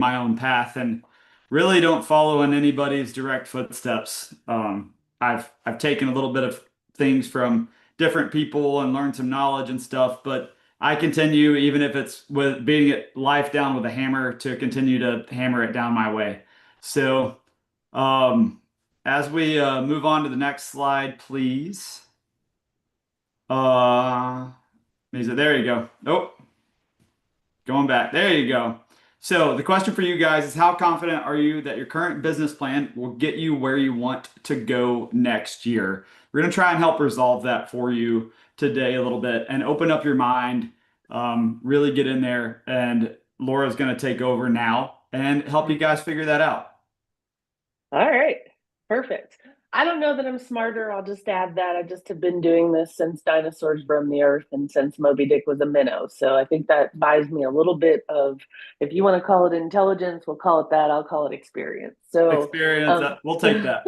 my own path and really don't follow in anybody's direct footsteps. I've taken a little bit of things from different people and learned some knowledge and stuff, but I continue, even if it's with beating it life down with a hammer, to continue to hammer it down my way. So, um, as we move on to the next slide, please. Uh, there you go. Oh, going back. There you go. So the question for you guys is, how confident are you that your current business plan will get you where you want to go next year? We're going to try and help resolve that for you today a little bit and open up your mind, really get in there. And Laura's going to take over now and help you guys figure that out. All right, perfect. I don't know that I'm smarter. I'll just add that I just have been doing this since dinosaurs roamed the earth and since Moby Dick was a minnow. So I think that buys me a little bit of, if you want to call it intelligence, we'll call it that. I'll call it experience. So, Experience, um, we'll take that.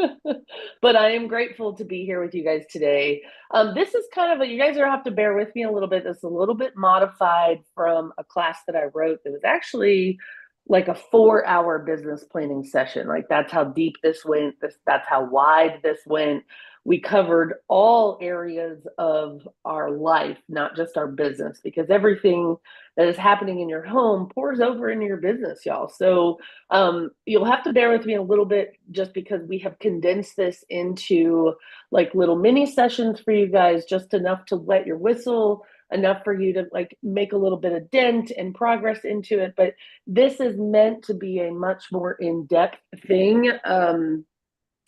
but I am grateful to be here with you guys today. This is kind of you guys are have to bear with me a little bit. This is a little bit modified from a class that I wrote that was actually like a 4 hour business planning session. Like that's how deep this went. That's how wide this went. We covered all areas of our life, not just our business, because everything that is happening in your home pours over into your business, y'all. So you'll have to bear with me a little bit just because we have condensed this into like little mini sessions for you guys, just enough to wet your whistle, enough for you to like make a little bit of dent and progress into it. But this is meant to be a much more in-depth thing.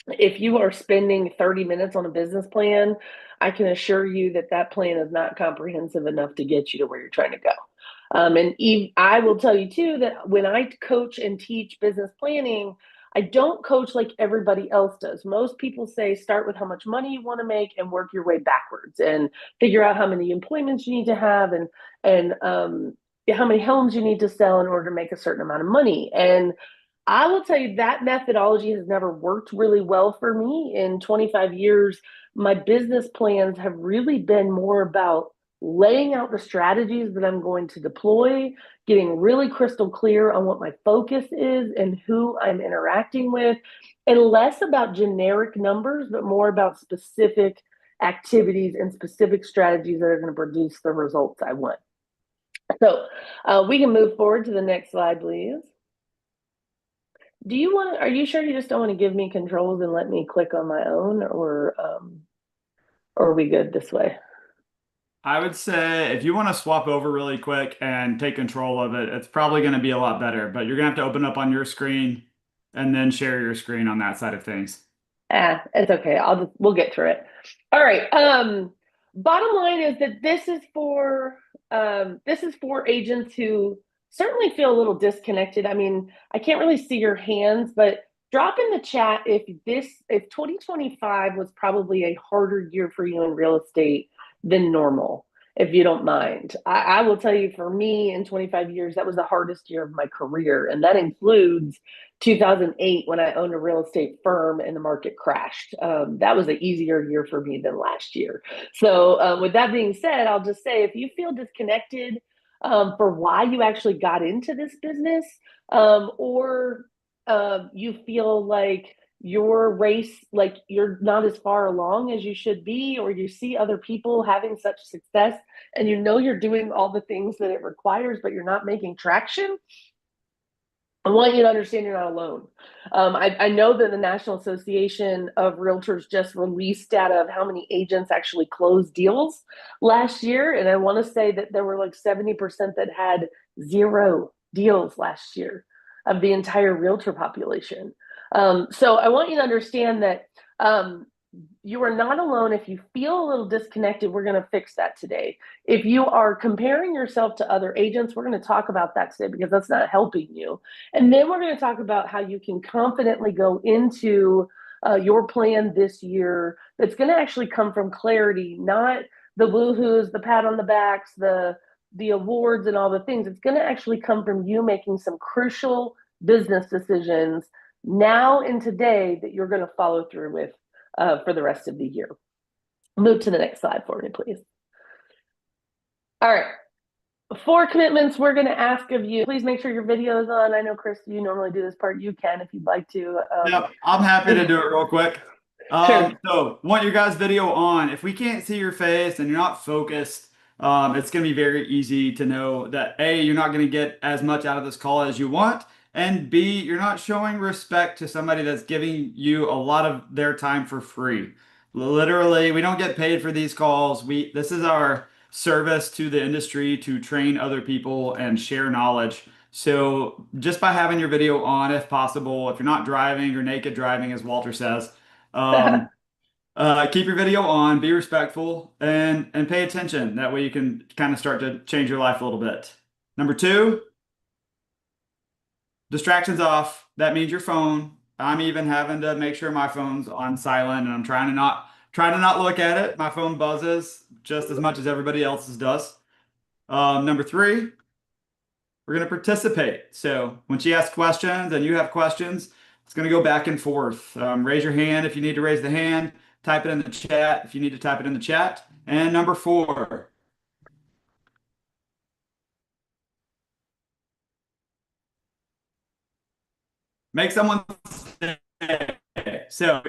If you are spending 30 minutes on a business plan, I can assure you that that plan is not comprehensive enough to get you to where you're trying to go. And I will tell you too that when I coach and teach business planning, I don't coach like everybody else does. Most people say start with how much money you want to make and work your way backwards and figure out how many employments you need to have and how many homes you need to sell in order to make a certain amount of money. And I will tell you that methodology has never worked really well for me. In 25 years, my business plans have really been more about laying out the strategies that I'm going to deploy, getting really crystal clear on what my focus is and who I'm interacting with, and less about generic numbers, but more about specific activities and specific strategies that are going to produce the results I want. So we can move forward to the next slide, please. Are you sure you just don't want to give me controls and let me click on my own, or are we good this way? I would say if you want to swap over really quick and take control of it, it's probably going to be a lot better, but you're going to have to open up on your screen and then share your screen on that side of things. It's okay. We'll get through it. All right. Bottom line is that this is for agents who certainly feel a little disconnected. I mean, I can't really see your hands, but drop in the chat if 2025 was probably a harder year for you in real estate than normal, if you don't mind. I will tell you, for me, in 25 years, that was the hardest year of my career, and that includes 2008 when I owned a real estate firm and the market crashed. That was an easier year for me than last year. So, with that being said, I'll just say if you feel disconnected for why you actually got into this business, or you feel like your race, like you're not as far along as you should be, or you see other people having such success and you know you're doing all the things that it requires, but you're not making traction, I want you to understand you're not alone. I know that the National Association of Realtors just released data of how many agents actually closed deals last year. And I want to say that there were like 70% that had zero deals last year of the entire realtor population. So I want you to understand that you are not alone. If you feel a little disconnected, we're going to fix that today. If you are comparing yourself to other agents, we're going to talk about that today because that's not helping you. And then we're going to talk about how you can confidently go into your plan this year that's going to actually come from clarity, not the woohoos, the pat on the backs, the awards and all the things. It's going to actually come from you making some crucial business decisions now and today that you're going to follow through with for the rest of the year. Move to the next slide for me, please. All right. 4 commitments we're going to ask of you. Please make sure your video is on. I know, Chris, you normally do this part. You can if you'd like to. Yep, I'm happy to do it real quick. Sure. So want your guys' video on. If we can't see your face and you're not focused, it's going to be very easy to know that A, you're not going to get as much out of this call as you want, and B, you're not showing respect to somebody that's giving you a lot of their time for free. Literally, we don't get paid for these calls. This is our service to the industry to train other people and share knowledge. So just by having your video on, if possible, if you're not driving or naked driving, as Walter says, um, keep your video on, be respectful, and pay attention. That way you can kind of start to change your life a little bit. Number two, distractions off. That means your phone. I'm even having to make sure my phone's on silent, and I'm trying to not look at it. My phone buzzes just as much as everybody else's does. Number three, we're going to participate. So when she asks questions and you have questions, it's going to go back and forth. Raise your hand if you need to raise the hand. Type it in the chat if you need to type it in the chat. And number four, make someone stay. So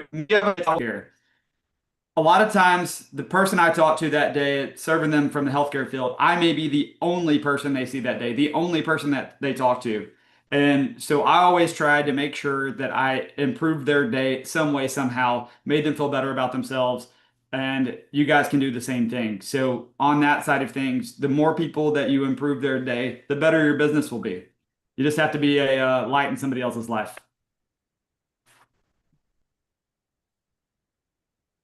here. A lot of times, the person I talk to that day, serving them from the healthcare field, I may be the only person they see that day, the only person that they talk to. And so I always tried to make sure that I improved their day some way, somehow, made them feel better about themselves. And you guys can do the same thing. So, on that side of things, the more people that you improve their day, the better your business will be. You just have to be a light in somebody else's life.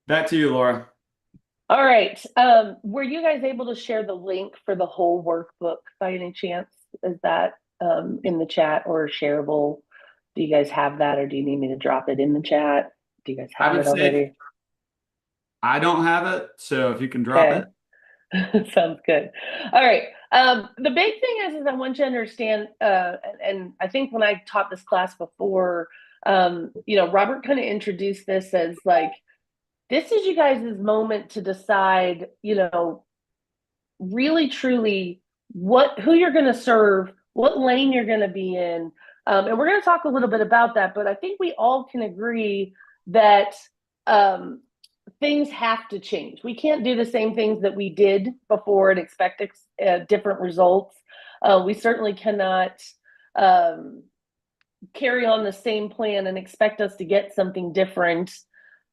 Back to you, Laura. All right. Were you guys able to share the link for the whole workbook by any chance? Is that in the chat or shareable? Do you guys have that, or do you need me to drop it in the chat? Do you guys I have would it say already? I don't have it, so if you can drop Okay. it. Sounds good. All right. The big thing is I want you to understand, and I think when I taught this class before, Robert kind of introduced this as like, this is you guys' moment to decide, really truly who you're going to serve, what lane you're going to be in. And we're going to talk a little bit about that, but I think we all can agree that things have to change. We can't do the same things that we did before and expect different results. We certainly cannot carry on the same plan and expect us to get something different.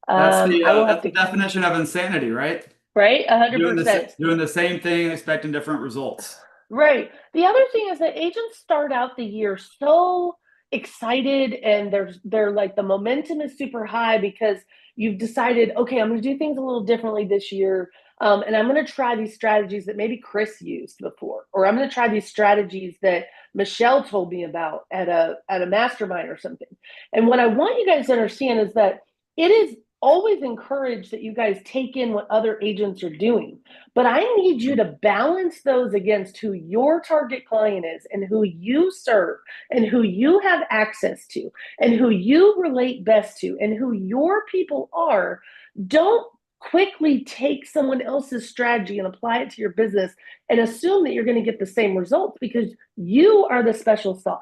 I will have That's the to, definition of insanity, right? right? Doing the 100%. doing the same thing and expecting different results. Right. The other thing is that agents start out the year so excited, and they're like, the momentum is super high because you've decided, okay, I'm going to do things a little differently this year. And I'm going to try these strategies that maybe Chris used before, or I'm going to try these strategies that Michelle told me about at a mastermind or something. And what I want you guys to understand is that it is always encouraged that you guys take in what other agents are doing. But I need you to balance those against who your target client is and who you serve and who you have access to and who you relate best to and who your people are. Don't quickly take someone else's strategy and apply it to your business and assume that you're going to get the same results, because you are the special sauce,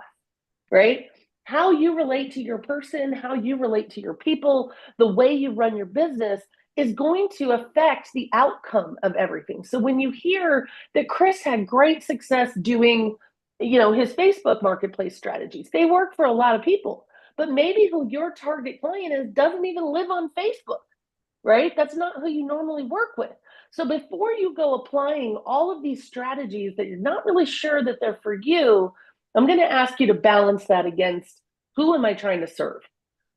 right? How you relate to your person, how you relate to your people, the way you run your business is going to affect the outcome of everything. So when you hear that Chris had great success doing, his Facebook marketplace strategies, they work for a lot of people, but maybe who your target client is doesn't even live on Facebook, right? That's not who you normally work with. So before you go applying all of these strategies that you're not really sure that they're for you, I'm going to ask you to balance that against, who am I trying to serve,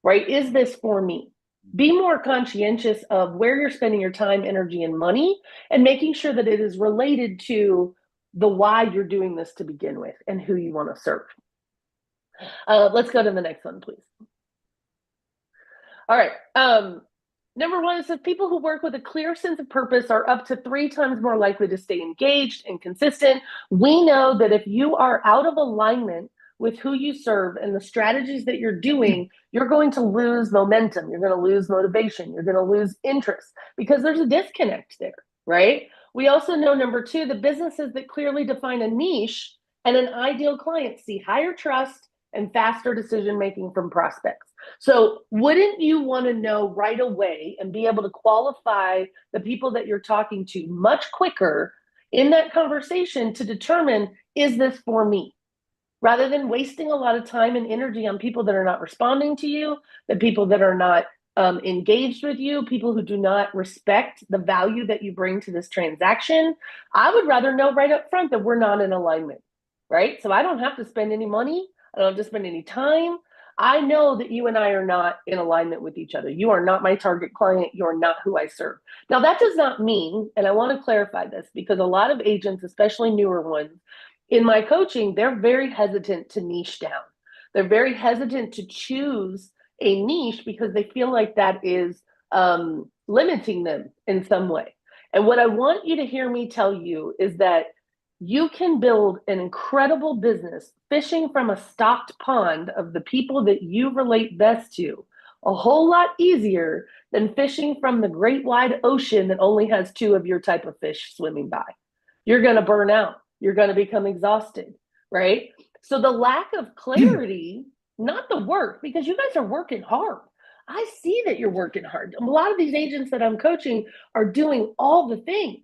right? Is this for me? Be more conscientious of where you're spending your time, energy, and money, and making sure that it is related to the why you're doing this to begin with and who you want to serve. Let's go to the next one, please. All right. Number one, it says people who work with a clear sense of purpose are up to 3 times more likely to stay engaged and consistent. We know that if you are out of alignment with who you serve and the strategies that you're doing, you're going to lose momentum. You're going to lose motivation. You're going to lose interest because there's a disconnect there, right? We also know, number two, the businesses that clearly define a niche and an ideal client see higher trust and faster decision making from prospects. So, wouldn't you want to know right away and be able to qualify the people that you're talking to much quicker in that conversation to determine, is this for me? Rather than wasting a lot of time and energy on people that are not responding to you, the people that are not engaged with you, people who do not respect the value that you bring to this transaction. I would rather know right up front that we're not in alignment, right? So I don't have to spend any money. I don't have to spend any time. I know that you and I are not in alignment with each other. You are not my target client. You're not who I serve. Now, that does not mean, and I want to clarify this because a lot of agents, especially newer ones, in my coaching, they're very hesitant to niche down. They're very hesitant to choose a niche because they feel like that is limiting them in some way. And what I want you to hear me tell you is that you can build an incredible business fishing from a stocked pond of the people that you relate best to a whole lot easier than fishing from the great wide ocean that only has two of your type of fish swimming by. You're going to burn out. You're going to become exhausted, right? So the lack of clarity, not the work, because you guys are working hard. I see that you're working hard. A lot of these agents that I'm coaching are doing all the things,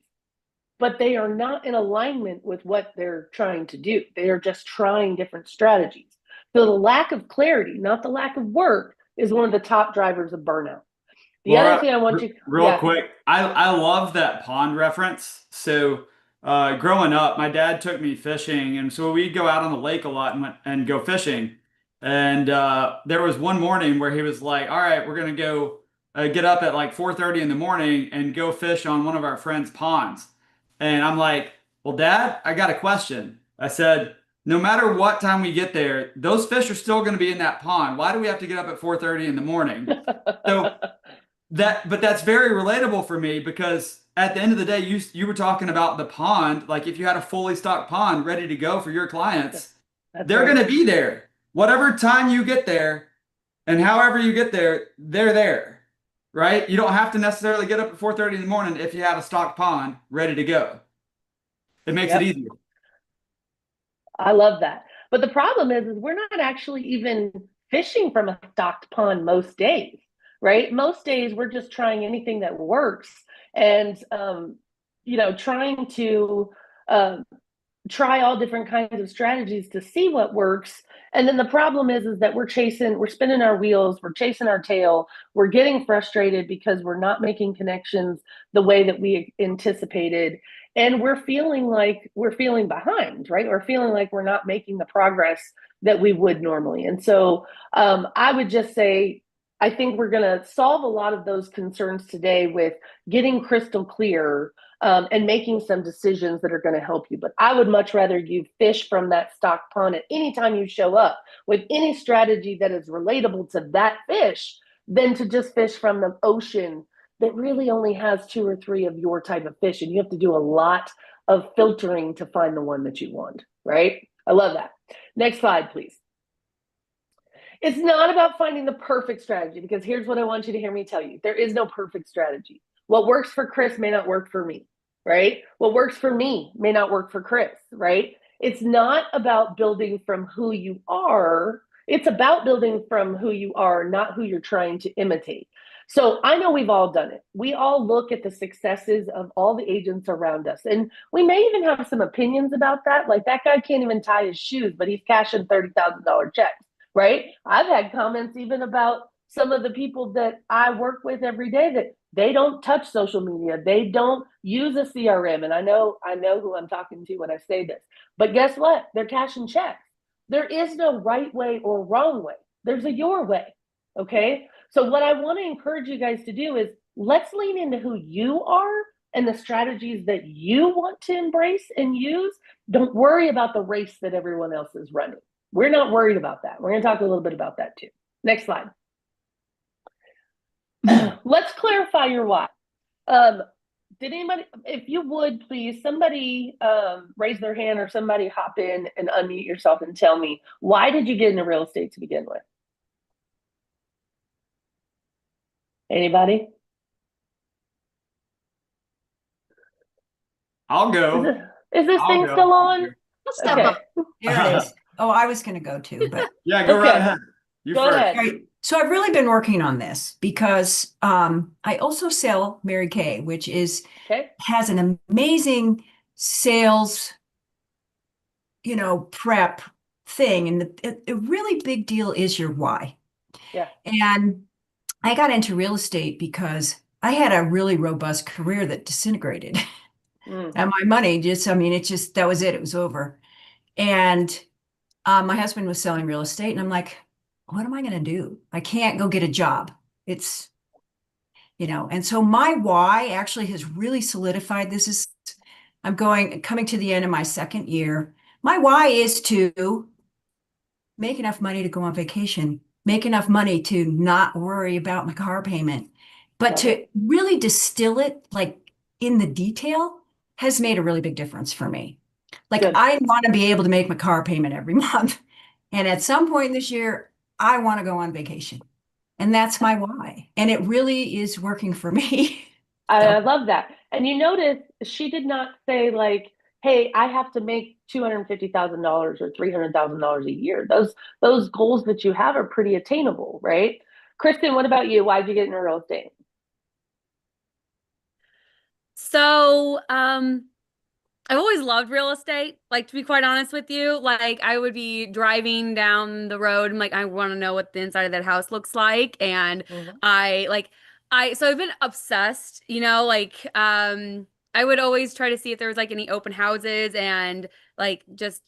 but they are not in alignment with what they're trying to do. They are just trying different strategies. So the lack of clarity, not the lack of work, is one of the top drivers of burnout. The other Laura, thing I want you, real yeah. quick, I love that pond reference. So, growing up, my dad took me fishing, and so we'd go out on the lake a lot and go fishing. And there was one morning where he was like, "All right, we're gonna go get up at like 4:30 in the morning and go fish on one of our friends' ponds." And I'm like, "Well, Dad, I got a question." I said, "No matter what time we get there, those fish are still going to be in that pond. Why do we have to get up at 4:30 in the morning?" So but that's very relatable for me because at the end of the day, you were talking about the pond. Like if you had a fully stocked pond ready to go for your clients, That's they're right. going to be there. Whatever time you get there and however you get there, they're there, right? You don't have to necessarily get up at 4:30 in the morning if you have a stocked pond ready to go. It makes it Yep. easier. I love that. But the problem is we're not actually even fishing from a stocked pond most days, right? Most days we're just trying anything that works and, trying to uh, try all different kinds of strategies to see what works. And then the problem is that we're spinning our wheels, we're chasing our tail, we're getting frustrated because we're not making connections the way that we anticipated. And we're feeling behind, right? We're feeling like we're not making the progress that we would normally. And so I would just say, I think we're going to solve a lot of those concerns today with getting crystal clear and making some decisions that are going to help you. But I would much rather you fish from that stock pond at any time you show up with any strategy that is relatable to that fish than to just fish from the ocean that really only has two or three of your type of fish. And you have to do a lot of filtering to find the one that you want, right? I love that. Next slide, please. It's not about finding the perfect strategy because here's what I want you to hear me tell you. There is no perfect strategy. What works for Chris may not work for me, right? What works for me may not work for Chris, right? It's not about building from who you are. It's about building from who you are, not who you're trying to imitate. So I know we've all done it. We all look at the successes of all the agents around us. And we may even have some opinions about that. Like that guy can't even tie his shoes, but he's cashing $30,000 checks, right? I've had comments even about some of the people that I work with every day that they don't touch social media. They don't use a CRM. And I know who I'm talking to when I say this. But guess what? They're cashing checks. There is no right way or wrong way. There's a your way. Okay. So what I want to encourage you guys to do is let's lean into who you are and the strategies that you want to embrace and use. Don't worry about the race that everyone else is running. We're not worried about that. We're going to talk a little bit about that too. Next slide. Let's clarify your why. Did anybody, if you would please, somebody raise their hand or somebody hop in and unmute yourself and tell me, why did you get into real estate to begin with? Anybody? I'll Is go. it, is this I'll thing go. still on? I'll step Okay. up. There it is. Oh, I was going to go too, but Yeah, go right Okay. ahead. You Go first. ahead. all right. So I've really been working on this because I also sell Mary Kay, which is Okay. has an amazing sales, prep thing. And the really big deal is your why. Yeah. And I got into real estate because I had a really robust career that disintegrated. Mm. And my money just, I mean, it just, that was it. It was over. And my husband was selling real estate, and I'm like, what am I going to do? I can't go get a job. It's, and so my why actually has really solidified. I'm coming to the end of my second year. My why is to make enough money to go on vacation, make enough money to not worry about my car payment. But Love it. to really distill it like in the detail has made a really big difference for me. Like Good. I want to be able to make my car payment every month. And at some point this year, I want to go on vacation. And that's my why. And it really is working for me. I So love that. And you notice she did not say like, "Hey, I have to make $250,000 or $300,000 a year." Those goals that you have are pretty attainable, right? Kristen, what about you? Why'd you get into real estate? So, I've always loved real estate. Like, to be quite honest with you, like I would be driving down the road and like I want to know what the inside of that house looks like. And Mhm. so I've been obsessed, I would always try to see if there was like any open houses and like just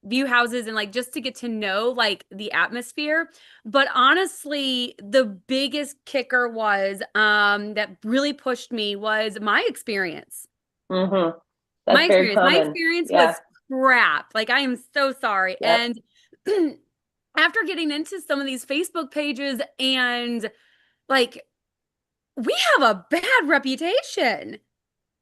view houses and like just to get to know like the atmosphere. But honestly, the biggest kicker was that really pushed me was my experience. Mhm. My That's very experience. My common. experience Yeah. was crap. Like I am so sorry. Yep. And after getting into some of these Facebook pages and like we have a bad reputation.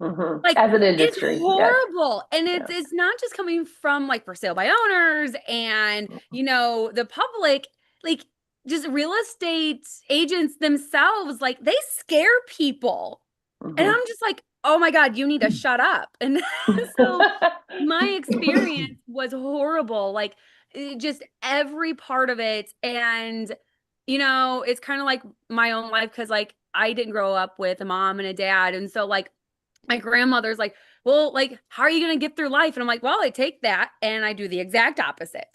Like As an it's industry, yes. horrible. And Yeah. it's not just coming from like for sale by owners and the public, like just real estate agents themselves, like they scare people. And Mhm. I'm just like, oh my God, you need to shut up. And so my experience was horrible. Like just every part of it. And, it's kind of like my own life because like I didn't grow up with a mom and a dad. And so like my grandmother's like, well, like, how are you going to get through life? And I'm like, well, I take that and I do the exact opposite,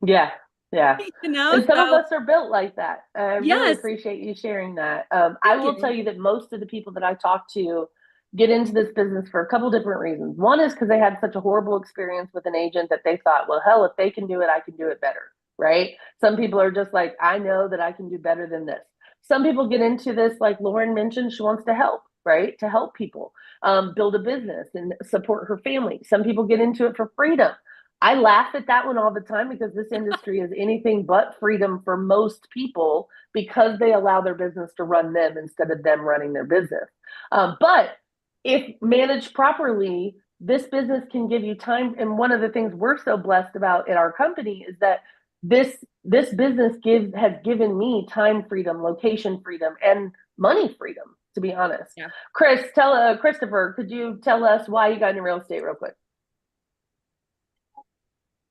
Yeah, yeah. And some of So us are built like that. I really yes, appreciate you sharing that. I thank will tell you. you that most of the people that I talk to get into this business for a couple different reasons. One is because they had such a horrible experience with an agent that they thought, well, hell, if they can do it, I can do it better, right? Some people are just like, I know that I can do better than this. Some people get into this, like Lauren mentioned, she wants to help, right? To help people build a business and support her family. Some people get into it for freedom. I laugh at that one all the time because this industry is anything but freedom for most people because they allow their business to run them instead of them running their business. But if managed properly, this business can give you time. And one of the things we're so blessed about in our company is that this business has given me time freedom, location freedom, and money freedom. To be honest, Yeah. Christopher, could you tell us why you got into real estate real quick?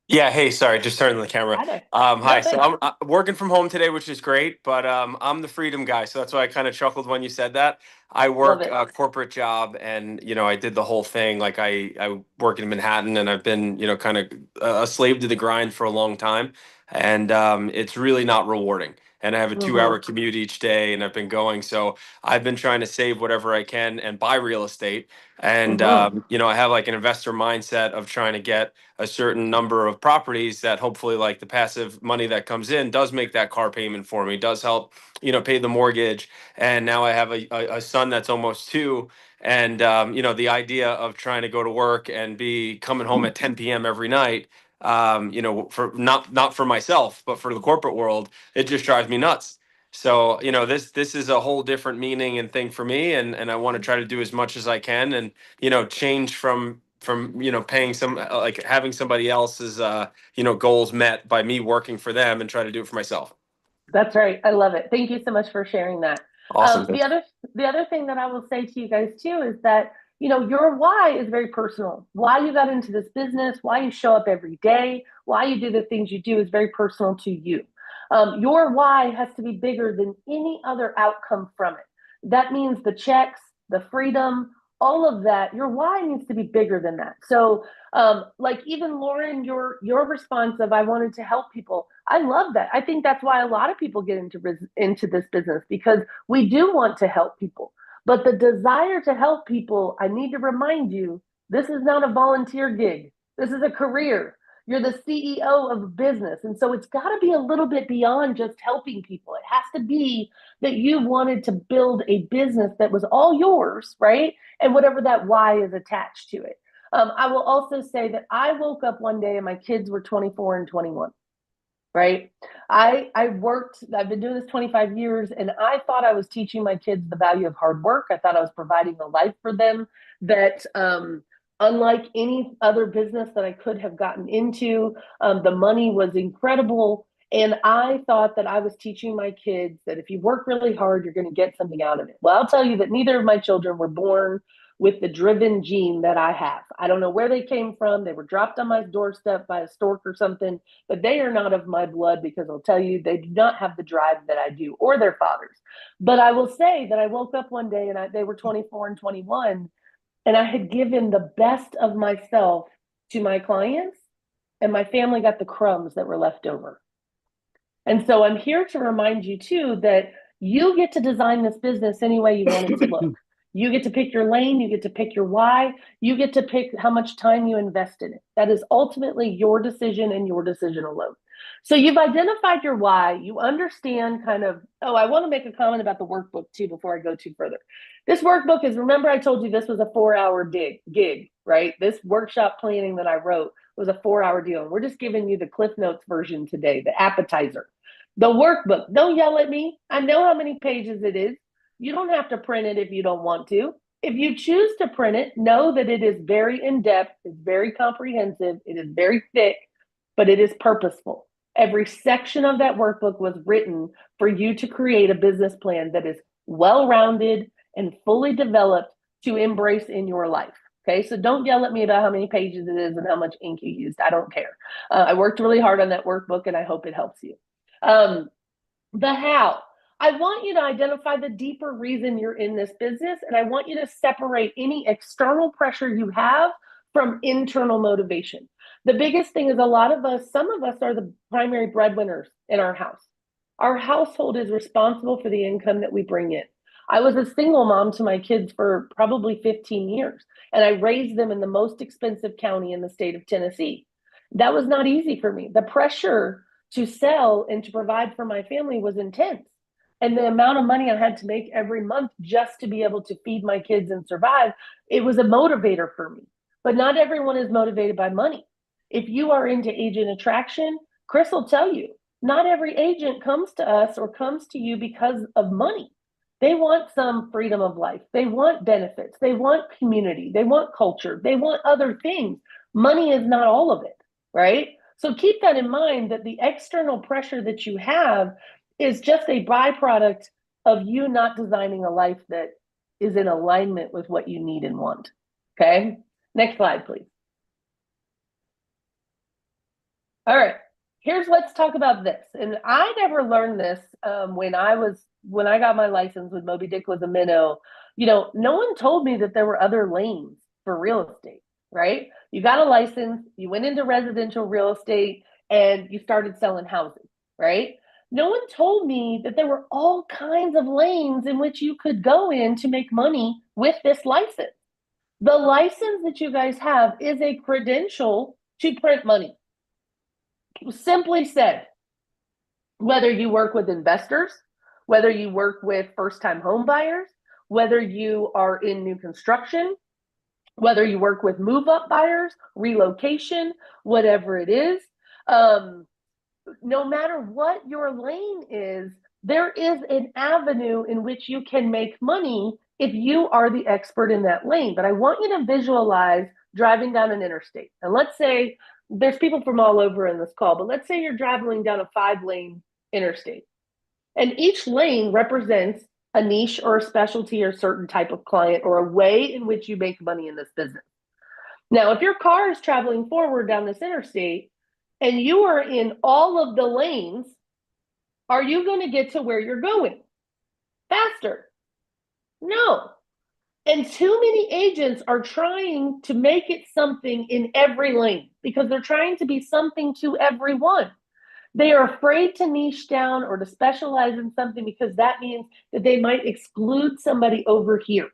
Yeah, hey, sorry, just turning the camera. Hi there. Hi. No, So thanks. I'm working from home today, which is great, but I'm the freedom guy, so that's why I kind of chuckled when you said that. I Love work it. a corporate job, and I did the whole thing. Like I work in Manhattan, and I've been kind of a slave to the grind for a long time, and it's really not rewarding. And I have a 2 hour Mm-hmm. commute each day, and I've been going. So I've been trying to save whatever I can and buy real estate. And Mm-hmm. I have like an investor mindset of trying to get a certain number of properties that hopefully like the passive money that comes in does make that car payment for me, does help pay the mortgage. And now I have a son that's almost 2, and the idea of trying to go to work and be coming home at 10 p.m. every night, for not for myself but for the corporate world, it just drives me nuts. So this is a whole different meaning and thing for me, and I want to try to do as much as I can, and change from paying like having somebody else's goals met by me working for them and try to do it for myself. That's right. I love it. Thank you so much for sharing that. Awesome. The other thing that I will say to you guys too is that your why is very personal. Why you got into this business, why you show up every day, why you do the things you do is very personal to you. Your why has to be bigger than any other outcome from it. That means the checks, the freedom, all of that. Your why needs to be bigger than that. So, like even Lauren, your response of I wanted to help people. I love that. I think that's why a lot of people get into this business, because we do want to help people. But the desire to help people, I need to remind you, this is not a volunteer gig. This is a career. You're the CEO of a business. And so it's got to be a little bit beyond just helping people. It has to be that you wanted to build a business that was all yours, right? And whatever that why is attached to it. I will also say that I woke up one day and my kids were 24 and 21. Right. I've been doing this 25 years, and I thought I was teaching my kids the value of hard work. I thought I was providing a life for them that, unlike any other business that I could have gotten into, the money was incredible. And I thought that I was teaching my kids that if you work really hard, you're going to get something out of it. Well, I'll tell you that neither of my children were born with the driven gene that I have. I don't know where they came from. They were dropped on my doorstep by a stork or something, but they are not of my blood, because I'll tell you, they do not have the drive that I do, or their fathers. But I will say that I woke up one day and they were 24 and 21, and I had given the best of myself to my clients, and my family got the crumbs that were left over. And so I'm here to remind you too that you get to design this business any way you want it to look. You get to pick your lane, you get to pick your why, you get to pick how much time you invest in it. That is ultimately your decision and your decision alone. So you've identified your why, you understand kind of, I want to make a comment about the workbook too before I go too further. This workbook is, remember I told you this was a 4-hour gig, right? This workshop planning that I wrote was a 4-hour deal. And we're just giving you the Cliff Notes version today, the appetizer. The workbook, don't yell at me. I know how many pages it is. You don't have to print it if you don't want to. If you choose to print it, know that it is very in-depth, it's very comprehensive, it is very thick, but it is purposeful. Every section of that workbook was written for you to create a business plan that is well-rounded and fully developed to embrace in your life. Okay, so don't yell at me about how many pages it is and how much ink you used. I don't care. I worked really hard on that workbook, and I hope it helps you. The how. I want you to identify the deeper reason you're in this business, and I want you to separate any external pressure you have from internal motivation. The biggest thing is some of us are the primary breadwinners in our house. Our household is responsible for the income that we bring in. I was a single mom to my kids for probably 15 years, and I raised them in the most expensive county in the state of Tennessee. That was not easy for me. The pressure to sell and to provide for my family was intense. And the amount of money I had to make every month just to be able to feed my kids and survive, it was a motivator for me. But not everyone is motivated by money. If you are into agent attraction, Chris will tell you, not every agent comes to us or comes to you because of money. They want some freedom of life. They want benefits. They want community. They want culture. They want other things. Money is not all of it, right? So keep that in mind, that the external pressure that you have is just a byproduct of you not designing a life that is in alignment with what you need and want. Okay, next slide, please. All right, let's talk about this. And I never learned this when I got my license when Moby Dick was a minnow. No one told me that there were other lanes for real estate, right? You got a license, you went into residential real estate, and you started selling houses, right? No one told me that there were all kinds of lanes in which you could go in to make money with this license. The license that you guys have is a credential to print money. Simply said, whether you work with investors, whether you work with first-time home buyers, whether you are in new construction, whether you work with move-up buyers, relocation, whatever it is, no matter what your lane is, there is an avenue in which you can make money if you are the expert in that lane. But I want you to visualize driving down an interstate. And let's say there's people from all over in this call, but let's say you're driving down a 5-lane interstate. And each lane represents a niche or a specialty or a certain type of client or a way in which you make money in this business. Now, if your car is traveling forward down this interstate and you are in all of the lanes, are you going to get to where you're going faster? No. And too many agents are trying to make it something in every lane because they're trying to be something to everyone. They are afraid to niche down or to specialize in something because that means that they might exclude somebody over here.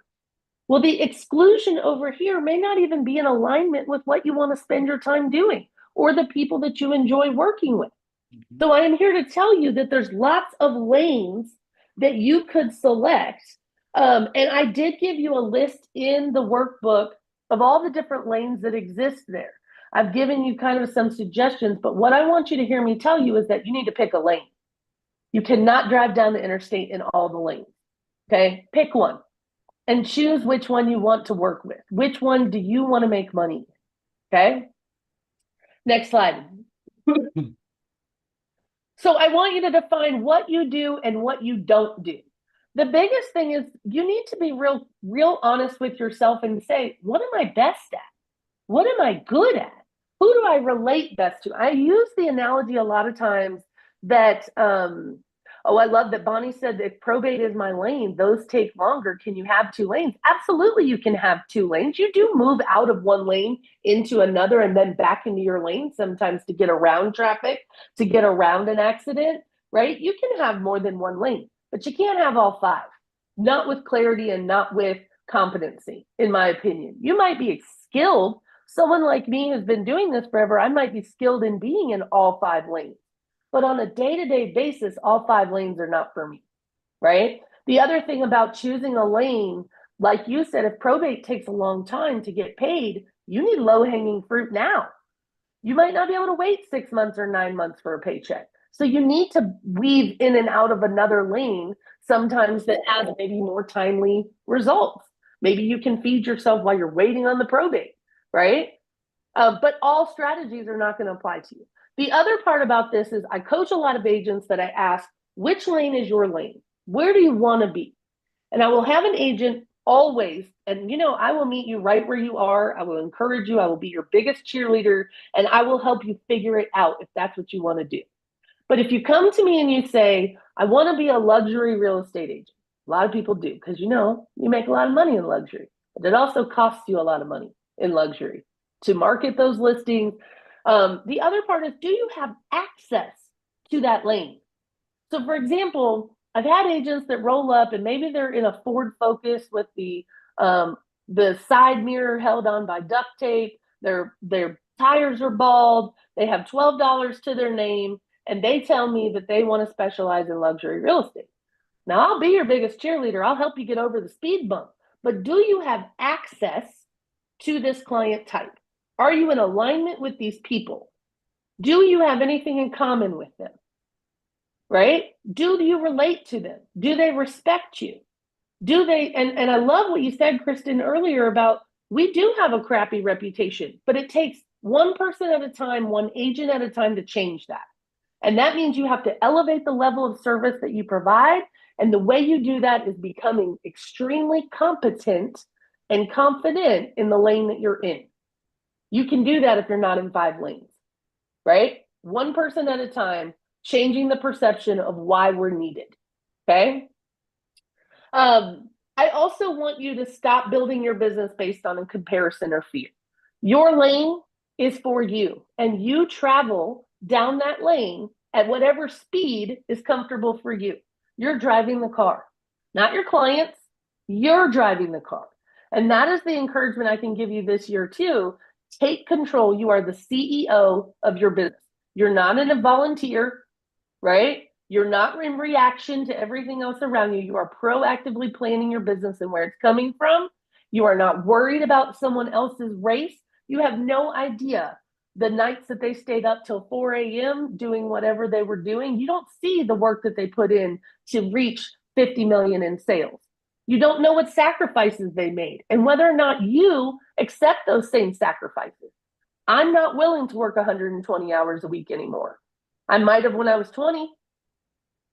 Well, the exclusion over here may not even be in alignment with what you want to spend your time doing or the people that you enjoy working with. So I am here to tell you that there's lots of lanes that you could select. And I did give you a list in the workbook of all the different lanes that exist there. I've given you kind of some suggestions, but what I want you to hear me tell you is that you need to pick a lane. You cannot drive down the interstate in all the lanes. Okay, pick one and choose which one you want to work with. Which one do you want to make money? Okay, next slide. So I want you to define what you do and what you don't do. The biggest thing is you need to be real honest with yourself and say, what am I best at? What am I good at? Who do I relate best to? I use the analogy a lot of times that, I love that Bonnie said that probate is my lane. Those take longer. Can you have two lanes? Absolutely, you can have two lanes. You do move out of one lane into another and then back into your lane sometimes to get around traffic, to get around an accident, right? You can have more than one lane, but you can't have all five, not with clarity and not with competency, in my opinion. You might be skilled. Someone like me who's been doing this forever, I might be skilled in being in all five lanes. But on a day-to-day basis, all five lanes are not for me, right? The other thing about choosing a lane, like you said, if probate takes a long time to get paid, you need low-hanging fruit now. You might not be able to wait 6 months or 9 months for a paycheck. So you need to weave in and out of another lane sometimes that has maybe more timely results. Maybe you can feed yourself while you're waiting on the probate, right? But all strategies are not going to apply to you. The other part about this is I coach a lot of agents that I ask, which lane is your lane? Where do you want to be? And I will have an agent always, and I will meet you right where you are. I will encourage you. I will be your biggest cheerleader, and I will help you figure it out if that's what you want to do. But if you come to me and you say, I want to be a luxury real estate agent, a lot of people do, because you make a lot of money in luxury, but it also costs you a lot of money in luxury to market those listings. The other part is, do you have access to that lane? So for example, I've had agents that roll up and maybe they're in a Ford Focus with the side mirror held on by duct tape. Their tires are bald. They have $12 to their name, and they tell me that they want to specialize in luxury real estate. Now, I'll be your biggest cheerleader. I'll help you get over the speed bump. But do you have access to this client type? Are you in alignment with these people? Do you have anything in common with them? Right? Do you relate to them? Do they respect you? Do they, and I love what you said, Kristen, earlier about we do have a crappy reputation, but it takes one person at a time, one agent at a time to change that. And that means you have to elevate the level of service that you provide. And the way you do that is becoming extremely competent and confident in the lane that you're in. You can do that if you're not in 5 lanes, right? One person at a time, changing the perception of why we're needed, okay? I also want you to stop building your business based on a comparison or fear. Your lane is for you, and you travel down that lane at whatever speed is comfortable for you. You're driving the car, not your clients. You're driving the car. And that is the encouragement I can give you this year too. Take control. You are the CEO of your business. You're not a volunteer, right? You're not in reaction to everything else around you. You are proactively planning your business and where it's coming from. You are not worried about someone else's race. You have no idea the nights that they stayed up till 4 a.m. doing whatever they were doing. You don't see the work that they put in to reach 50 million in sales. You don't know what sacrifices they made and whether or not you accept those same sacrifices. I'm not willing to work 120 hours a week anymore. I might have when I was 20.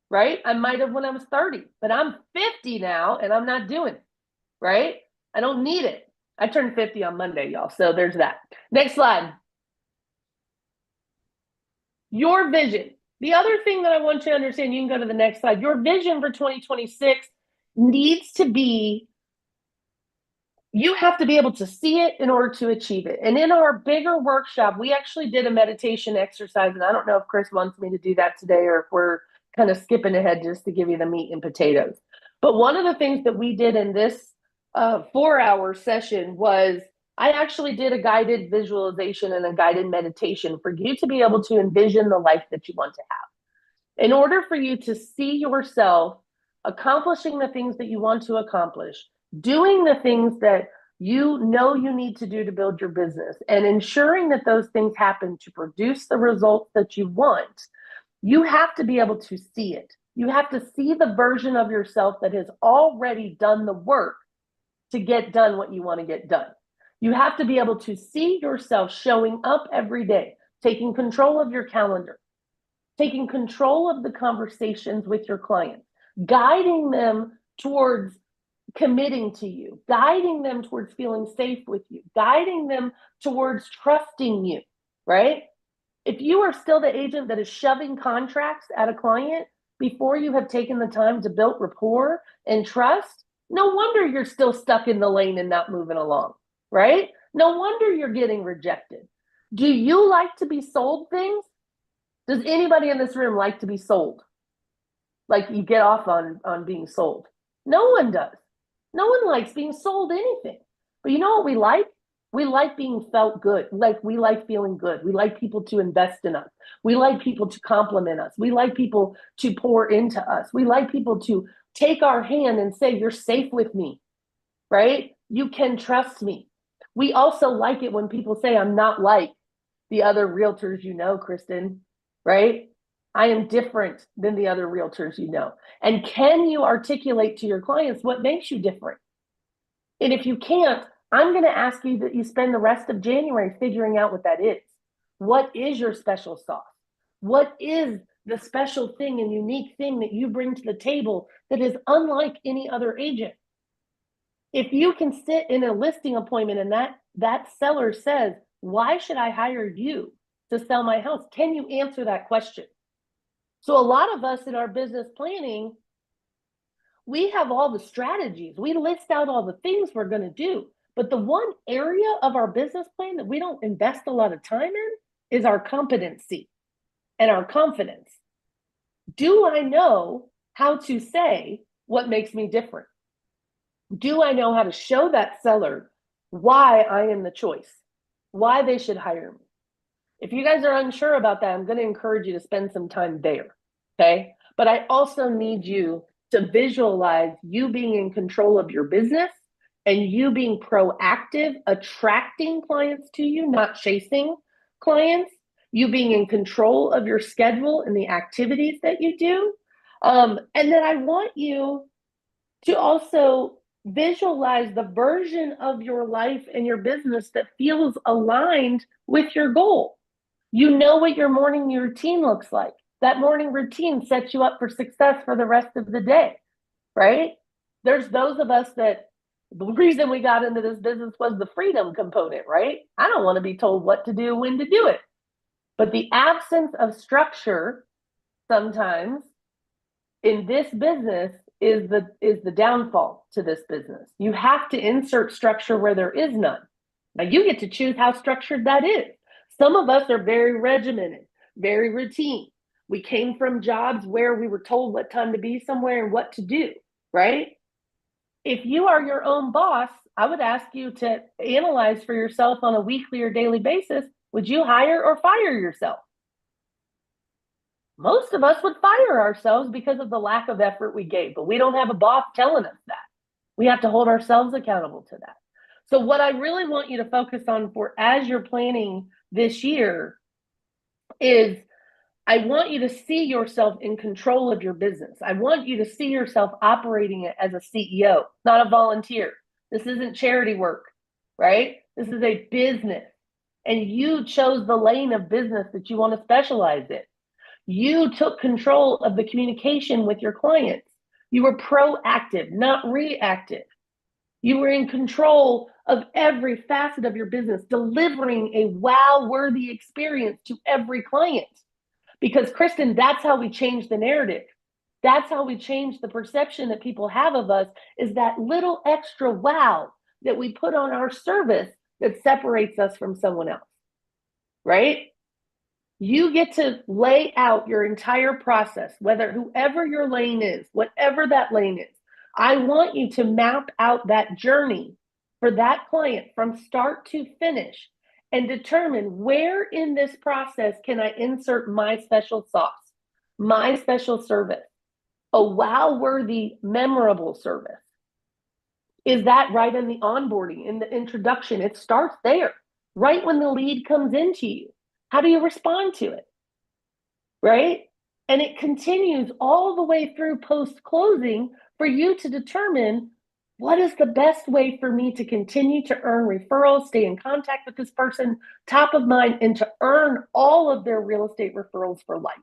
right? I might have when I was 30, but I'm 50 now and I'm not doing it, right? I don't need it. I turned 50 on Monday, y'all. So there's that. Next slide. Your vision. The other thing that I want you to understand, you can go to the next slide. Your vision for 2026 needs to be, you have to be able to see it in order to achieve it. And in our bigger workshop, we actually did a meditation exercise. And I don't know if Chris wants me to do that today or if we're kind of skipping ahead just to give you the meat and potatoes. But one of the things that we did in this 4-hour session was I actually did a guided visualization and a guided meditation for you to be able to envision the life that you want to have. In order for you to see yourself accomplishing the things that you want to accomplish, doing the things that you know you need to do to build your business, and ensuring that those things happen to produce the results that you want, you have to be able to see it. You have to see the version of yourself that has already done the work to get done what you want to get done. You have to be able to see yourself showing up every day, taking control of your calendar, taking control of the conversations with your clients, guiding them towards committing to you, guiding them towards feeling safe with you, guiding them towards trusting you, right? If you are still the agent that is shoving contracts at a client before you have taken the time to build rapport and trust, no wonder you're still stuck in the lane and not moving along, right? No wonder you're getting rejected. Do you like to be sold things? Does anybody in this room like to be sold? Like you get off on being sold? No one does. No one likes being sold anything. But you know what we like? We like being felt good. Like we like feeling good. We like people to invest in us. We like people to compliment us. We like people to pour into us. We like people to take our hand and say, you're safe with me, right? You can trust me. We also like it when people say, I'm not like the other realtors you know, Kristen, right? I am different than the other realtors you know. And can you articulate to your clients what makes you different? And if you can't, I'm going to ask you that you spend the rest of January figuring out what that is. What is your special sauce? What is the special thing and unique thing that you bring to the table that is unlike any other agent? If you can sit in a listing appointment and that seller says, why should I hire you to sell my house? Can you answer that question? So a lot of us in our business planning, we have all the strategies. We list out all the things we're going to do. But the one area of our business plan that we don't invest a lot of time in is our competency and our confidence. Do I know how to say what makes me different? Do I know how to show that seller why I am the choice, why they should hire me? If you guys are unsure about that, I'm going to encourage you to spend some time there, okay? But I also need you to visualize you being in control of your business and you being proactive, attracting clients to you, not chasing clients, you being in control of your schedule and the activities that you do. And then I want you to also visualize the version of your life and your business that feels aligned with your goal. You know what your morning routine looks like. That morning routine sets you up for success for the rest of the day, right? There's those of us that the reason we got into this business was the freedom component, right? I don't want to be told what to do, when to do it. But the absence of structure sometimes in this business is the downfall to this business. You have to insert structure where there is none. Now you get to choose how structured that is. Some of us are very regimented, very routine. We came from jobs where we were told what time to be somewhere and what to do, right? If you are your own boss, I would ask you to analyze for yourself on a weekly or daily basis, would you hire or fire yourself? Most of us would fire ourselves because of the lack of effort we gave, but we don't have a boss telling us that. We have to hold ourselves accountable to that. So what I really want you to focus on for as you're planning this year is I want you to see yourself in control of your business. I want you to see yourself operating it as a CEO, not a volunteer. This isn't charity work, right? This is a business. And you chose the lane of business that you want to specialize in. You took control of the communication with your clients. You were proactive, not reactive. You were in control of every facet of your business, delivering a wow-worthy experience to every client. Because, Kristen, that's how we change the narrative. That's how we change the perception that people have of us, is that little extra wow that we put on our service that separates us from someone else, right? You get to lay out your entire process, whether whoever your lane is, whatever that lane is. I want you to map out that journey for that client from start to finish and determine where in this process can I insert my special sauce, my special service, a wow-worthy, memorable service. Is that right in the onboarding, in the introduction? It starts there, right when the lead comes into you. How do you respond to it? Right? And it continues all the way through post-closing for you to determine what is the best way for me to continue to earn referrals, stay in contact with this person, top of mind, and to earn all of their real estate referrals for life.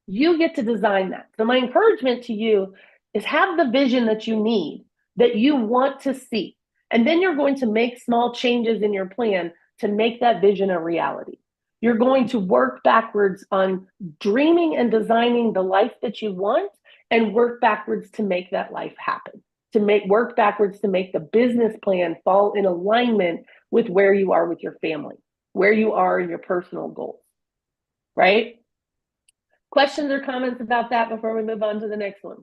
You get to design that. So my encouragement to you is have the vision that you need, that you want to see. And then you're going to make small changes in your plan to make that vision a reality. You're going to work backwards on dreaming and designing the life that you want, and work backwards to make that life happen, work backwards to make the business plan fall in alignment with where you are with your family, where you are in your personal goals, right? Questions or comments about that before we move on to the next one?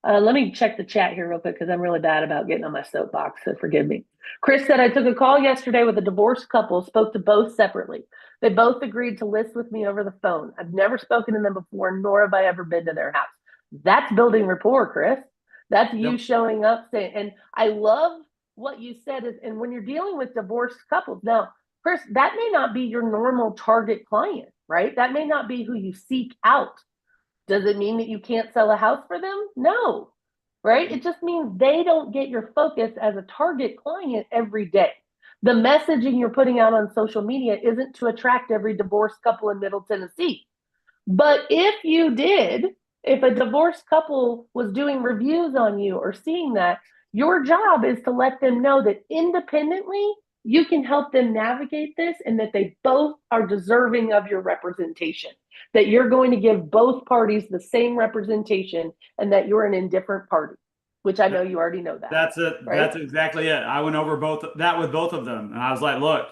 Let me check the chat here real quick because I'm really bad about getting on my soapbox, so forgive me. Chris said, I took a call yesterday with a divorced couple, spoke to both separately. They both agreed to list with me over the phone. I've never spoken to them before, nor have I ever been to their house. That's building rapport, Chris. That's you showing up saying, and I love what you said is, and when you're dealing with divorced couples, now, Chris, that may not be your normal target client, right? That may not be who you seek out. Does it mean that you can't sell a house for them? No, right? It just means they don't get your focus as a target client every day. The messaging you're putting out on social media isn't to attract every divorced couple in Middle Tennessee. But if you did, if a divorced couple was doing reviews on you or seeing that, your job is to let them know that independently, you can help them navigate this and that they both are deserving of your representation, that you're going to give both parties the same representation and that you're an indifferent party, which I know you already know that. That's it. Right? That's exactly it. I went over that with both of them. And I was like, look,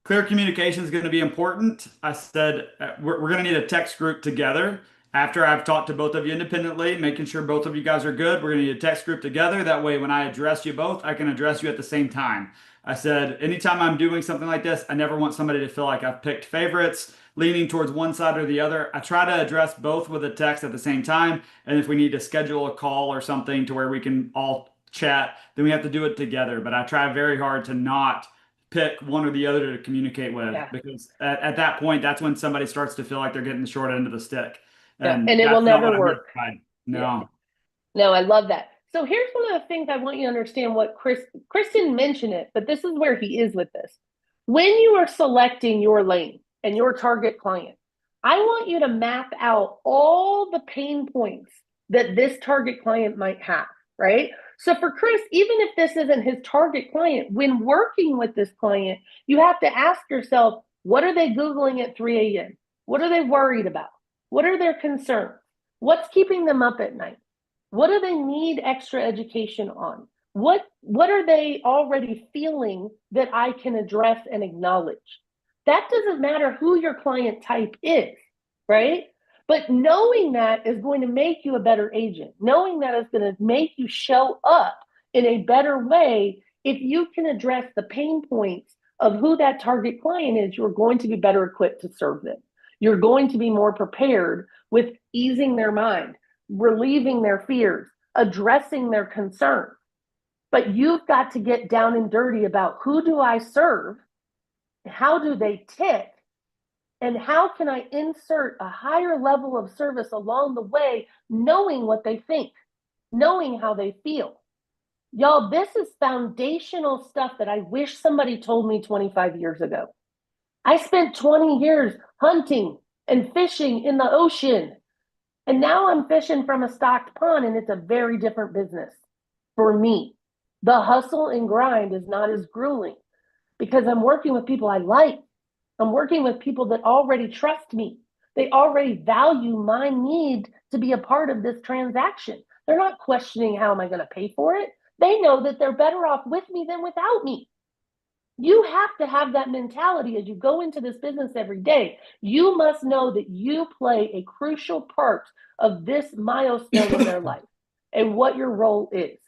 clear communication is going to be important. I said, we're going to need a text group together. After I've talked to both of you independently, making sure both of you guys are good, we're going to need a text group together. That way, when I address you both, I can address you at the same time. I said, anytime I'm doing something like this, I never want somebody to feel like I've picked favorites, leaning towards one side or the other. I try to address both with a text at the same time. And if we need to schedule a call or something to where we can all chat, then we have to do it together. But I try very hard to not pick one or the other to communicate with, because at that point, that's when somebody starts to feel like they're getting the short end of the stick. And it will never work. No. Yeah. No, I love that. So here's one of the things I want you to understand what Chris didn't mention it, but this is where he is with this. When you are selecting your lane and your target client, I want you to map out all the pain points that this target client might have, right? So for Chris, even if this isn't his target client, when working with this client, you have to ask yourself, what are they Googling at 3 a.m.? What are they worried about? What are their concerns? What's keeping them up at night? What do they need extra education on? What are they already feeling that I can address and acknowledge? That doesn't matter who your client type is, right? But knowing that is going to make you a better agent. Knowing that is going to make you show up in a better way. If you can address the pain points of who that target client is, you're going to be better equipped to serve them. You're going to be more prepared with easing their mind, relieving their fears, addressing their concerns. But you've got to get down and dirty about who do I serve, how do they tick, and how can I insert a higher level of service along the way, knowing what they think, knowing how they feel. Y'all, this is foundational stuff that I wish somebody told me 25 years ago. I spent 20 years hunting and fishing in the ocean. And now I'm fishing from a stocked pond, and it's a very different business for me. The hustle and grind is not as grueling because I'm working with people I like. I'm working with people that already trust me. They already value my need to be a part of this transaction. They're not questioning how am I going to pay for it. They know that they're better off with me than without me. You have to have that mentality as you go into this business every day. You must know that you play a crucial part of this milestone in their life and what your role is.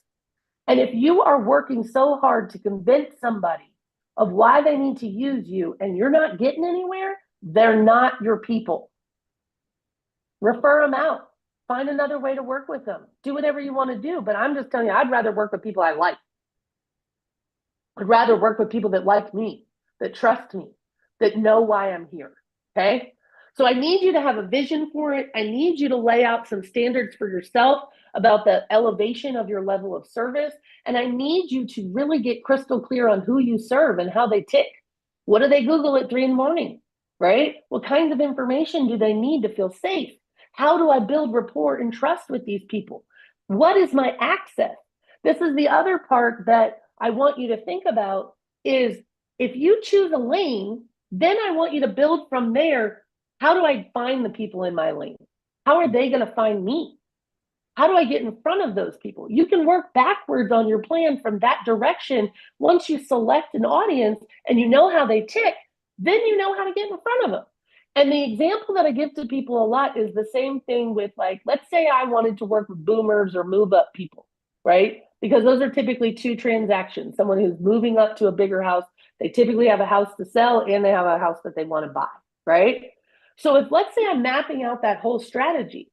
And if you are working so hard to convince somebody of why they need to use you and you're not getting anywhere, they're not your people. Refer them out. Find another way to work with them. Do whatever you want to do. But I'm just telling you, I'd rather work with people I like. I'd rather work with people that like me, that trust me, that know why I'm here. Okay? So I need you to have a vision for it. I need you to lay out some standards for yourself about the elevation of your level of service. And I need you to really get crystal clear on who you serve and how they tick. What do they Google at 3 a.m, right? What kinds of information do they need to feel safe? How do I build rapport and trust with these people? What is my access? This is the other part that I want you to think about is if you choose a lane, then I want you to build from there. How do I find the people in my lane? How are they going to find me? How do I get in front of those people? You can work backwards on your plan from that direction. Once you select an audience and you know how they tick, then you know how to get in front of them. And the example that I give to people a lot is the same thing with, like, let's say I wanted to work with boomers or move up people, right? Because those are typically two transactions. Someone who's moving up to a bigger house, they typically have a house to sell and they have a house that they want to buy, right? So if, let's say I'm mapping out that whole strategy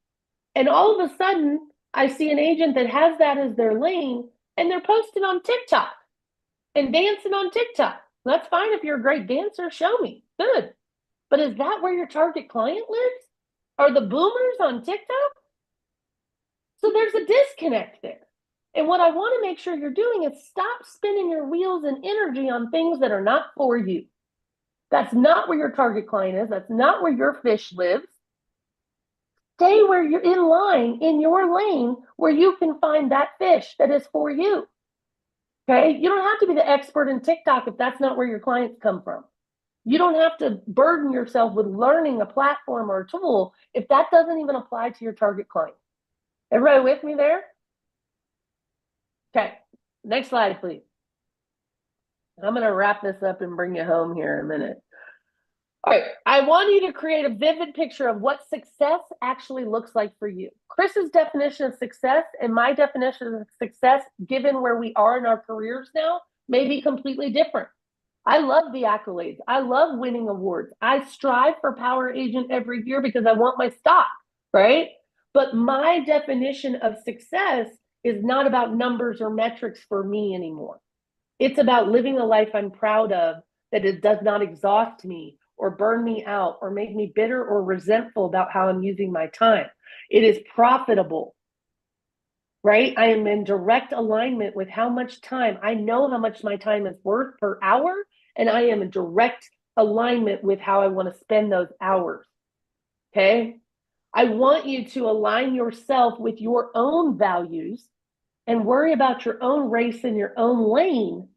and all of a sudden I see an agent that has that as their lane and they're posting on TikTok and dancing on TikTok. That's fine. If you're a great dancer, show me. Good. But is that where your target client lives? Are the boomers on TikTok? So there's a disconnect there. And what I want to make sure you're doing is stop spinning your wheels and energy on things that are not for you. That's not where your target client is. That's not where your fish lives. Stay where you're in line, in your lane, where you can find that fish that is for you. Okay? You don't have to be the expert in TikTok if that's not where your clients come from. You don't have to burden yourself with learning a platform or a tool if that doesn't even apply to your target client. Everybody with me there? Okay, next slide, please. I'm going to wrap this up and bring you home here in a minute. All right, I want you to create a vivid picture of what success actually looks like for you. Chris's definition of success and my definition of success, given where we are in our careers now, may be completely different. I love the accolades. I love winning awards. I strive for Power Agent every year because I want my stock, right? But my definition of success is not about numbers or metrics for me anymore. It's about living a life I'm proud of, that it does not exhaust me or burn me out or make me bitter or resentful about how I'm using my time. It is profitable, right? I am in direct alignment with how much time, I know how much my time is worth per hour, and I am in direct alignment with how I want to spend those hours, okay? I want you to align yourself with your own values and worry about your own race and your own lane.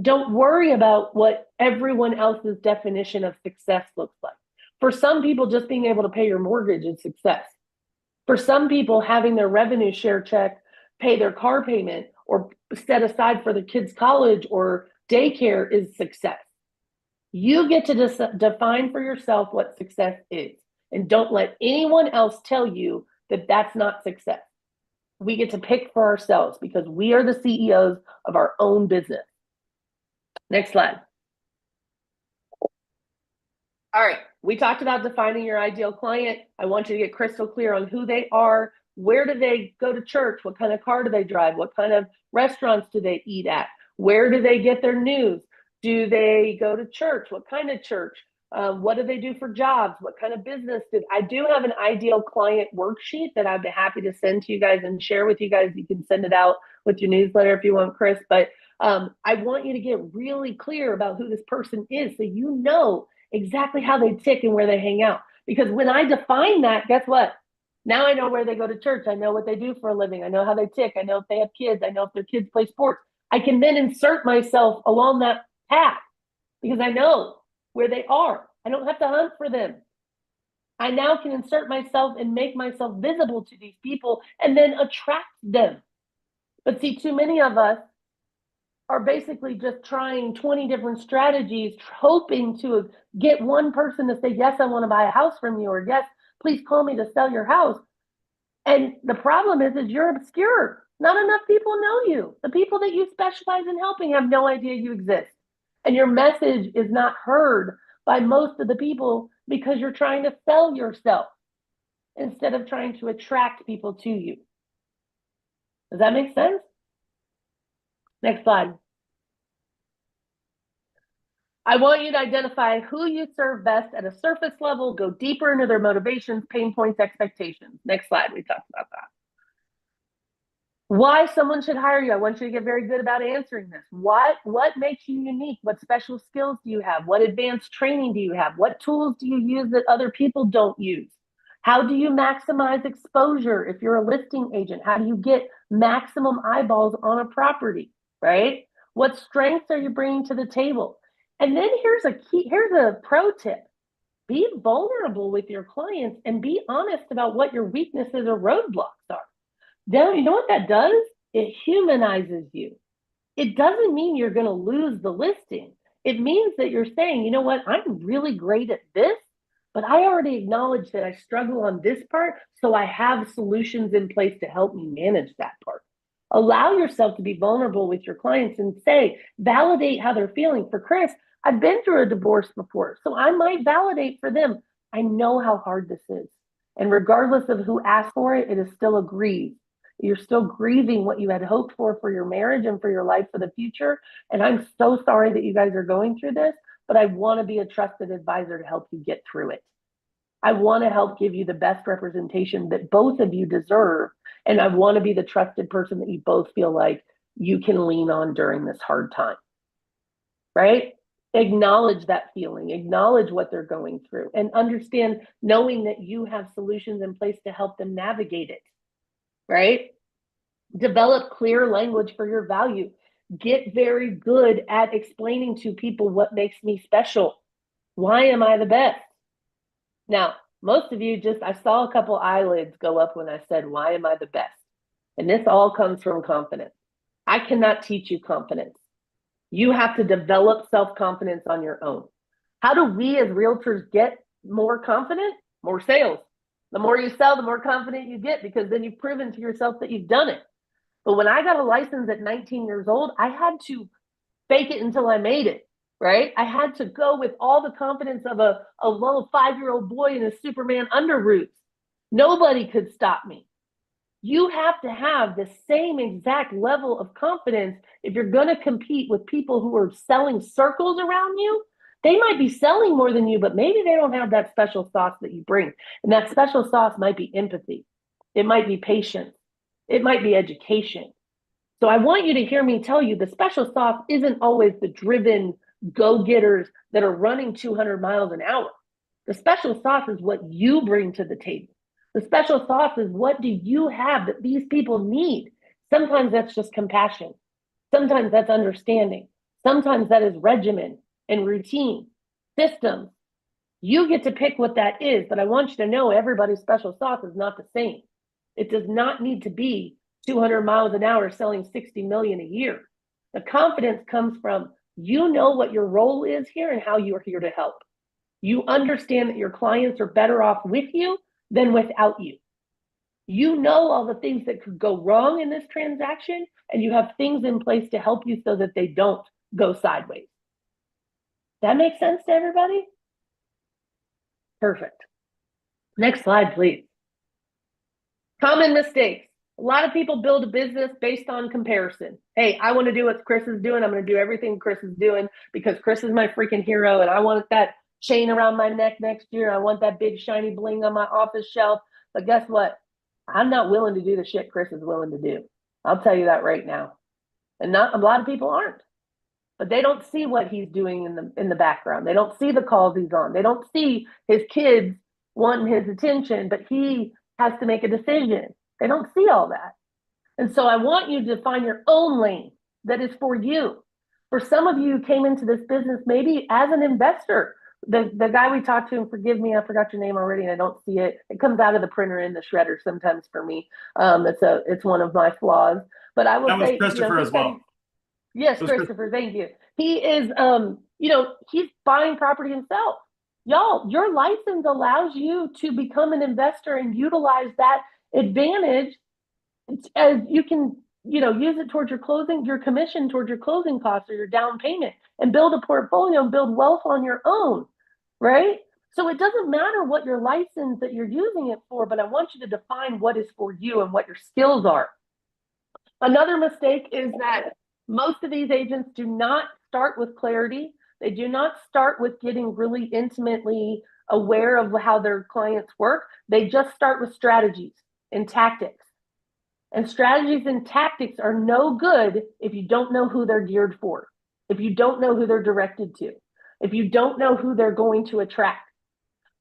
Don't worry about what everyone else's definition of success looks like. For some people, just being able to pay your mortgage is success. For some people, having their revenue share check pay their car payment or set aside for their kids' college or daycare is success. You get to define for yourself what success is. And don't let anyone else tell you that that's not success. We get to pick for ourselves because we are the CEOs of our own business. Next slide. All right, we talked about defining your ideal client. I want you to get crystal clear on who they are. Where do they go to church? What kind of car do they drive? What kind of restaurants do they eat at? Where do they get their news? Do they go to church? What kind of church? What do they do for jobs? What kind of business I do have an ideal client worksheet that I'd be happy to send to you guys and share with you guys. You can send it out with your newsletter if you want, Chris. But I want you to get really clear about who this person is so you know exactly how they tick and where they hang out. Because when I define that, guess what? Now I know where they go to church. I know what they do for a living. I know how they tick. I know if they have kids. I know if their kids play sports. I can then insert myself along that path because I know where they are. I don't have to hunt for them. I now can insert myself and make myself visible to these people and then attract them. But see, too many of us are basically just trying 20 different strategies, hoping to get one person to say, yes, I want to buy a house from you, or yes, please call me to sell your house. And the problem is you're obscure. Not enough people know you. The people that you specialize in helping have no idea you exist. And your message is not heard by most of the people because you're trying to sell yourself instead of trying to attract people to you. Does that make sense? Next slide. I want you to identify who you serve best at a surface level, go deeper into their motivations, pain points, expectations. Next slide, we talked about that. Why someone should hire you. I want you to get very good about answering this. What makes you unique? What special skills do you have? What advanced training do you have? What tools do you use that other people don't use? How do you maximize exposure if you're a listing agent? How do you get maximum eyeballs on a property, right? What strengths are you bringing to the table? And then here's a pro tip. Be vulnerable with your clients and be honest about what your weaknesses or roadblocks are. Now, you know what that does? It humanizes you. It doesn't mean you're going to lose the listing. It means that you're saying, you know what, I'm really great at this, but I already acknowledge that I struggle on this part, so I have solutions in place to help me manage that part. Allow yourself to be vulnerable with your clients and say, validate how they're feeling. For Chris, I've been through a divorce before, so I might validate for them. I know how hard this is. And regardless of who asked for it, it is still a grief. You're still grieving what you had hoped for your marriage and for your life for the future. And I'm so sorry that you guys are going through this, but I want to be a trusted advisor to help you get through it. I want to help give you the best representation that both of you deserve. And I want to be the trusted person that you both feel like you can lean on during this hard time, right? Acknowledge that feeling, acknowledge what they're going through, and understand knowing that you have solutions in place to help them navigate it. Right? Develop clear language for your value. Get very good at explaining to people what makes me special. Why am I the best? Now, most of you I saw a couple eyelids go up when I said, why am I the best? And this all comes from confidence. I cannot teach you confidence. You have to develop self-confidence on your own. How do we as realtors get more confident? More sales. The more you sell, the more confident you get, because then you've proven to yourself that you've done it. But when I got a license at 19 years old, I had to fake it until I made it, right? I had to go with all the confidence of a little 5-year-old boy in his Superman underroots. Nobody could stop me. You have to have the same exact level of confidence if you're going to compete with people who are selling circles around you. They might be selling more than you, but maybe they don't have that special sauce that you bring. And that special sauce might be empathy. It might be patience. It might be education. So I want you to hear me tell you the special sauce isn't always the driven go-getters that are running 200 miles an hour. The special sauce is what you bring to the table. The special sauce is what do you have that these people need? Sometimes that's just compassion. Sometimes that's understanding. Sometimes that is regimen and routine, systems. You get to pick what that is, but I want you to know everybody's special sauce is not the same. It does not need to be 200 miles an hour selling 60 million a year. The confidence comes from you know what your role is here and how you are here to help. You understand that your clients are better off with you than without you. You know all the things that could go wrong in this transaction, and you have things in place to help you so that they don't go sideways. That makes sense to everybody? Perfect. Next slide, please. Common mistakes. A lot of people build a business based on comparison. Hey, I want to do what Chris is doing. I'm going to do everything Chris is doing because Chris is my freaking hero, and I want that chain around my neck next year. I want that big shiny bling on my office shelf. But guess what? I'm not willing to do the shit Chris is willing to do. I'll tell you that right now. And not a lot of people aren't. but they don't see what he's doing in the background. They don't see the calls he's on. They don't see his kids wanting his attention, but he has to make a decision. They don't see all that. And so I want you to find your own lane that is for you. For some of you came into this business maybe as an investor. The guy we talked to, and forgive me, I forgot your name already, and I don't see it. It comes out of the printer in the shredder sometimes for me. It's one of my flaws. But I will That was say, Christopher as well. Yes, Christopher, thank you. He is, he's buying property himself. Y'all, your license allows you to become an investor and utilize that advantage as you can, use it towards your commission towards your closing costs or your down payment, and build a portfolio and build wealth on your own, right? So it doesn't matter what your license that you're using it for, but I want you to define what is for you and what your skills are. Another mistake is that most of these agents do not start with clarity. They do not start with getting really intimately aware of how their clients work. They just start with strategies and tactics. And strategies and tactics are no good if you don't know who they're geared for, if you don't know who they're directed to, if you don't know who they're going to attract.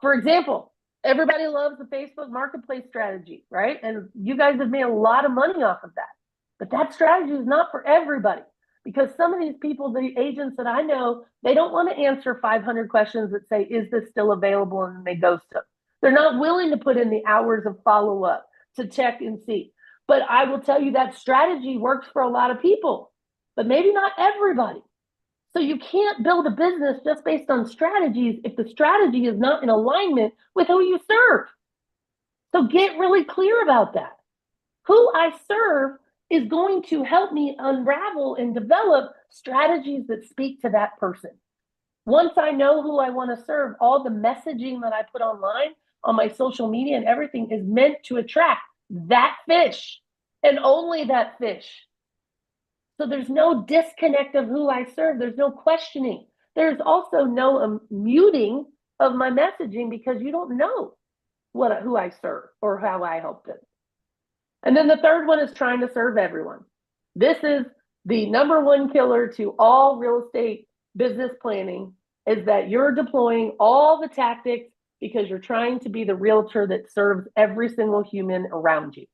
For example, everybody loves the Facebook marketplace strategy, right? And you guys have made a lot of money off of that. But that strategy is not for everybody, because some of these people, the agents that I know, they don't want to answer 500 questions that say, is this still available? And they ghost them. They're not willing to put in the hours of follow-up to check and see. But I will tell you that strategy works for a lot of people, but maybe not everybody. So you can't build a business just based on strategies if the strategy is not in alignment with who you serve. So get really clear about that. Who I serve is going to help me unravel and develop strategies that speak to that person. Once I know who I want to serve, all the messaging that I put online on my social media and everything is meant to attract that fish and only that fish. So there's no disconnect of who I serve. There's no questioning. There's also no muting of my messaging because you don't know who I serve or how I help them. And then the third one is trying to serve everyone. This is the number one killer to all real estate business planning, is that you're deploying all the tactics because you're trying to be the realtor that serves every single human around you.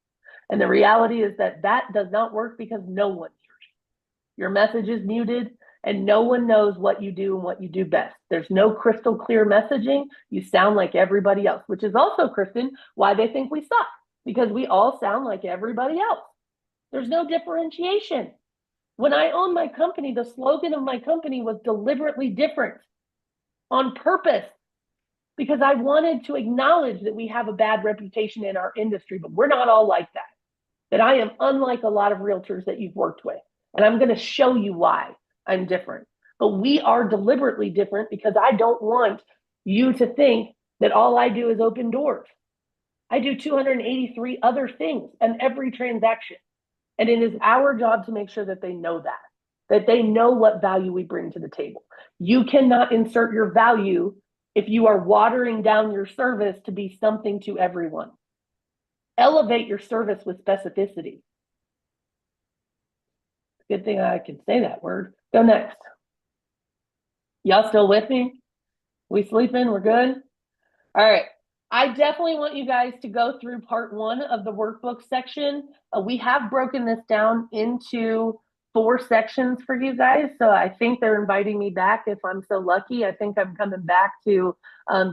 And the reality is that that does not work because no one hears you. Your message is muted and no one knows what you do and what you do best. There's no crystal clear messaging. You sound like everybody else, which is also, Kristen, why they think we suck, because we all sound like everybody else. There's no differentiation. When I owned my company, the slogan of my company was deliberately different on purpose, because I wanted to acknowledge that we have a bad reputation in our industry, but we're not all like that. That I am unlike a lot of realtors that you've worked with. And I'm going to show you why I'm different. But we are deliberately different because I don't want you to think that all I do is open doors. I do 283 other things in every transaction. And it is our job to make sure that they know that they know what value we bring to the table. You cannot insert your value if you are watering down your service to be something to everyone. Elevate your service with specificity. Good thing I can say that word. Go next. Y'all still with me? We sleeping? We're good? All right. I definitely want you guys to go through part 1 of the workbook section. We have broken this down into 4 sections for you guys. So I think they're inviting me back if I'm so lucky. I think I'm coming back to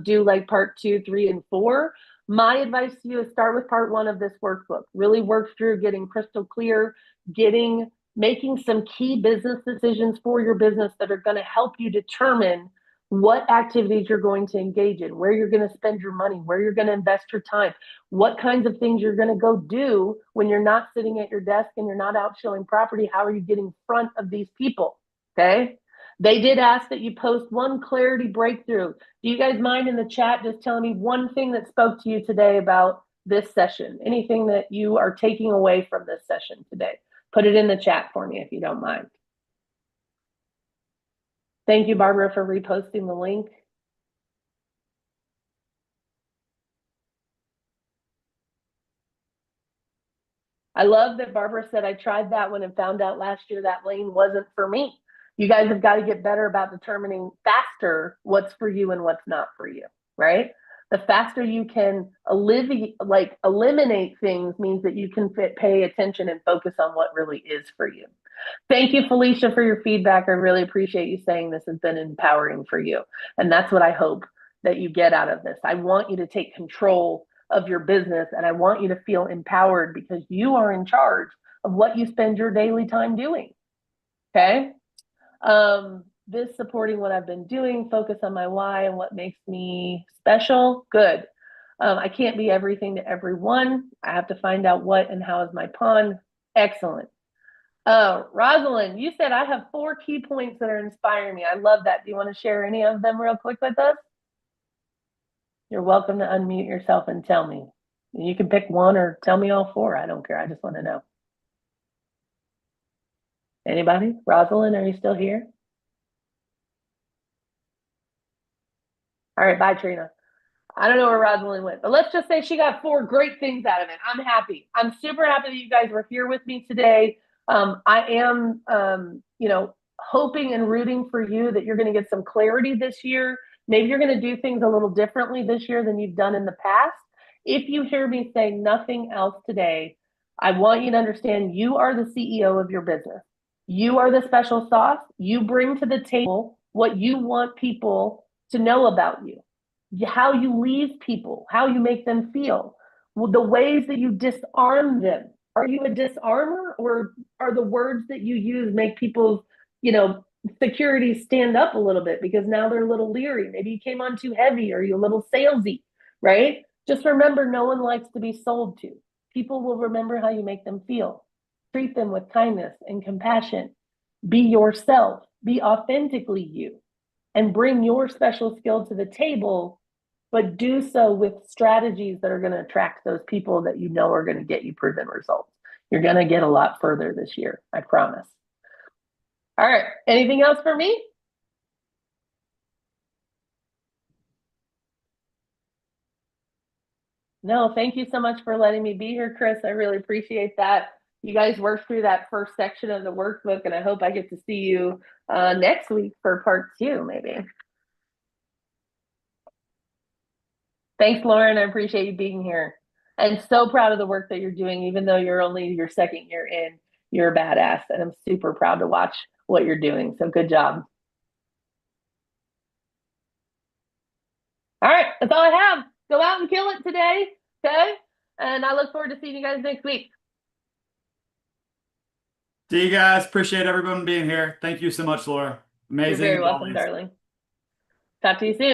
do like part 2, 3, and 4. My advice to you is start with part 1 of this workbook. Really work through getting crystal clear, making some key business decisions for your business that are going to help you determine what activities you're going to engage in, where you're going to spend your money, where you're going to invest your time, what kinds of things you're going to go do when you're not sitting at your desk and you're not out showing property. How are you getting in front of these people? Okay. They did ask that you post one clarity breakthrough. Do you guys mind in the chat just telling me one thing that spoke to you today about this session? Anything that you are taking away from this session today? Put it in the chat for me if you don't mind. Thank you, Barbara, for reposting the link. I love that Barbara said, I tried that one and found out last year that lane wasn't for me. You guys have got to get better about determining faster what's for you and what's not for you, right? The faster you can eliminate things means that you can pay attention and focus on what really is for you. Thank you, Felicia, for your feedback. I really appreciate you saying this has been empowering for you. And that's what I hope that you get out of this. I want you to take control of your business, and I want you to feel empowered because you are in charge of what you spend your daily time doing. Okay? This supporting what I've been doing, focus on my why and what makes me special. Good. I can't be everything to everyone. I have to find out what and how is my pond. Excellent. Rosalind, you said I have 4 key points that are inspiring me. I love that. Do you want to share any of them real quick with us? You're welcome to unmute yourself and tell me. You can pick one or tell me all 4. I don't care. I just want to know. Anybody? Rosalind, are you still here? All right, bye, Trina. I don't know where Rosalind went, but let's just say she got 4 great things out of it. I'm happy. I'm super happy that you guys were here with me today. I am, hoping and rooting for you that you're going to get some clarity this year. Maybe you're going to do things a little differently this year than you've done in the past. If you hear me say nothing else today, I want you to understand you are the CEO of your business. You are the special sauce. You bring to the table what you want people to know about you, how you leave people, how you make them feel, the ways that you disarm them. Are you a disarmer, or are the words that you use make people's, security stand up a little bit because now they're a little leery? Maybe you came on too heavy, or you're a little salesy, right? Just remember, no one likes to be sold to. People will remember how you make them feel. Treat them with kindness and compassion. Be yourself. Be authentically you, and bring your special skill to the table, but do so with strategies that are going to attract those people that you know are going to get you proven results. You're going to get a lot further this year, I promise. All right, anything else for me? No, thank you so much for letting me be here, Chris. I really appreciate that. You guys worked through that first section of the workbook, and I hope I get to see you next week for part 2, maybe. Thanks, Lauren. I appreciate you being here. And so proud of the work that you're doing, even though you're only your 2nd year in. You're a badass, and I'm super proud to watch what you're doing. So good job. All right, that's all I have. Go out and kill it today, okay? And I look forward to seeing you guys next week. See you guys. Appreciate everyone being here. Thanking you so much, Laura. Amazing. You're very welcome, darling. Talk to you soon.